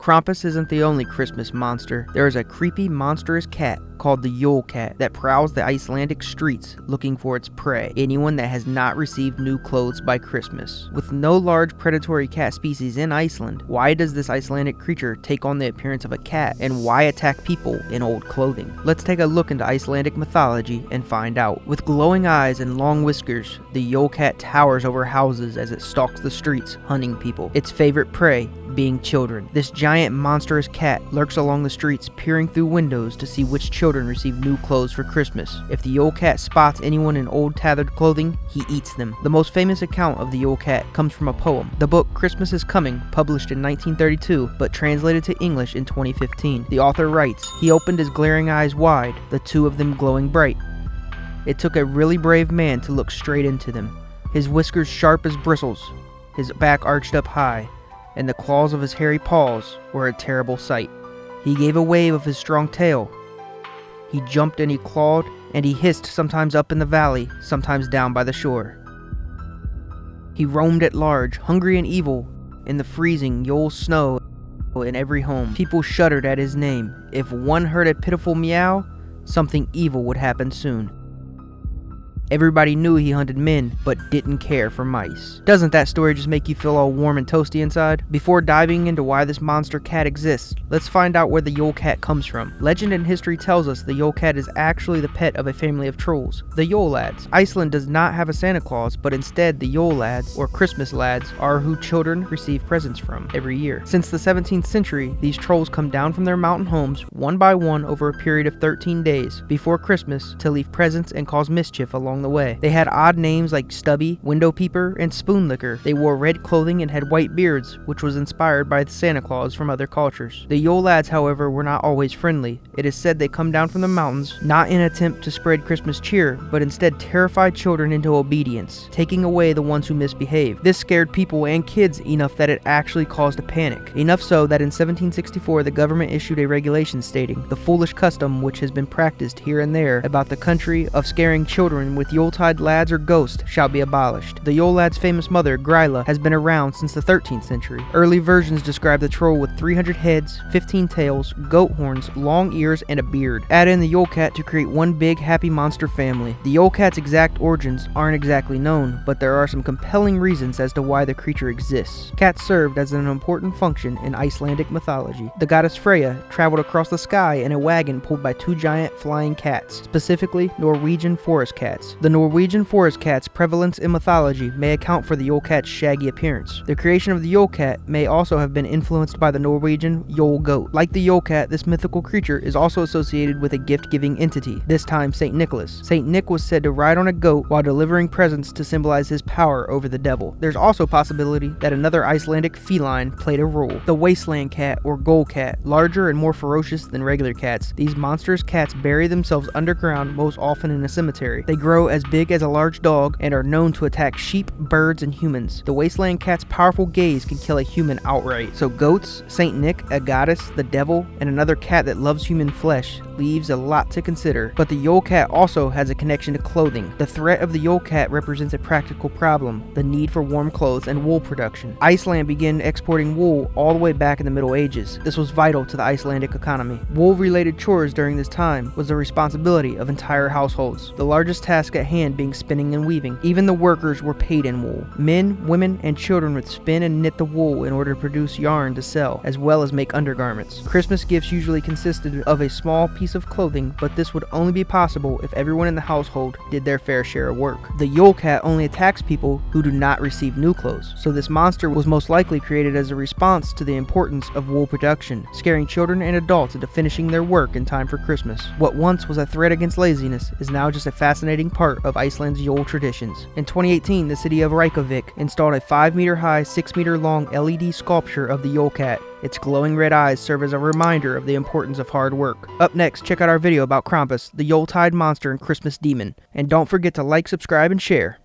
Krampus isn't the only Christmas monster. There is a creepy, monstrous cat called the Yule Cat that prowls the Icelandic streets looking for its prey, anyone that has not received new clothes by Christmas. With no large predatory cat species in Iceland, why does this Icelandic creature take on the appearance of a cat, and why attack people in old clothing? Let's take a look into Icelandic mythology and find out. With glowing eyes and long whiskers, the Yule Cat towers over houses as it stalks the streets, hunting people. Its favorite prey being children. This giant monstrous cat lurks along the streets, peering through windows to see which children receive new clothes for Christmas. If the Yule Cat spots anyone in old tattered clothing, he eats them. The most famous account of the Yule Cat comes from a poem. The book Christmas is Coming, published in 1932, but translated to English in 2015. The author writes, "He opened his glaring eyes wide, the two of them glowing bright. It took a really brave man to look straight into them. His whiskers sharp as bristles, his back arched up high, and the claws of his hairy paws were a terrible sight. He gave a wave of his strong tail. He jumped and he clawed, and he hissed, sometimes up in the valley, sometimes down by the shore. He roamed at large, hungry and evil, in the freezing Yule snow in every home. People shuddered at his name. If one heard a pitiful meow, something evil would happen soon. Everybody knew he hunted men, but didn't care for mice." Doesn't that story just make you feel all warm and toasty inside? Before diving into why this monster cat exists, let's find out where the Yule Cat comes from. Legend and history tells us the Yule Cat is actually the pet of a family of trolls, the Yule Lads. Iceland does not have a Santa Claus, but instead the Yule Lads, or Christmas lads, are who children receive presents from every year. Since the 17th century, these trolls come down from their mountain homes one by one over a period of 13 days before Christmas to leave presents and cause mischief along the way. They had odd names like Stubby, Window Peeper, and Spoon Licker. They wore red clothing and had white beards, which was inspired by the Santa Claus from other cultures. The Yule Lads, however, were not always friendly. It is said they come down from the mountains, not in an attempt to spread Christmas cheer, but instead terrify children into obedience, taking away the ones who misbehave. This scared people and kids enough that it actually caused a panic. Enough so that in 1764 the government issued a regulation stating, "The foolish custom which has been practiced here and there about the country of scaring children with Yuletide lads or ghosts shall be abolished." The Yule Lad's famous mother, Gryla, has been around since the 13th century. Early versions describe the troll with 300 heads, 15 tails, goat horns, long ears, and a beard. Add in the Yule Cat to create one big happy monster family. The Yule Cat's exact origins aren't exactly known, but there are some compelling reasons as to why the creature exists. Cats served as an important function in Icelandic mythology. The goddess Freyja traveled across the sky in a wagon pulled by two giant flying cats, specifically Norwegian forest cats. The Norwegian forest cat's prevalence in mythology may account for the Yule Cat's shaggy appearance. The creation of the Yule Cat may also have been influenced by the Norwegian Yule goat. Like the Yule Cat, this mythical creature is also associated with a gift-giving entity, this time Saint Nicholas. Saint Nick was said to ride on a goat while delivering presents to symbolize his power over the devil. There's also a possibility that another Icelandic feline played a role. The wasteland cat, or ghoul cat, larger and more ferocious than regular cats. These monstrous cats bury themselves underground, most often in a cemetery. They grow as big as a large dog and are known to attack sheep, birds, and humans. The wasteland cat's powerful gaze can kill a human outright. So goats, Saint Nick, a goddess, the devil, and another cat that loves human flesh leaves a lot to consider. But the Yule Cat also has a connection to clothing. The threat of the Yule Cat represents a practical problem, the need for warm clothes and wool production. Iceland began exporting wool all the way back in the Middle Ages. This was vital to the Icelandic economy. Wool-related chores during this time was the responsibility of entire households, the largest task at hand being spinning and weaving. Even the workers were paid in wool. Men, women, and children would spin and knit the wool in order to produce yarn to sell, as well as make undergarments. Christmas gifts usually consisted of a small piece of clothing, but this would only be possible if everyone in the household did their fair share of work. The Yule Cat only attacks people who do not receive new clothes, so this monster was most likely created as a response to the importance of wool production, scaring children and adults into finishing their work in time for Christmas. What once was a threat against laziness is now just a fascinating part of Iceland's Yule traditions. In 2018, the city of Reykjavik installed a 5-meter high, 6-meter long LED sculpture of the Yule Cat. Its glowing red eyes serve as a reminder of the importance of hard work. Up next, check out our video about Krampus, the Yuletide monster and Christmas demon. And don't forget to like, subscribe, and share.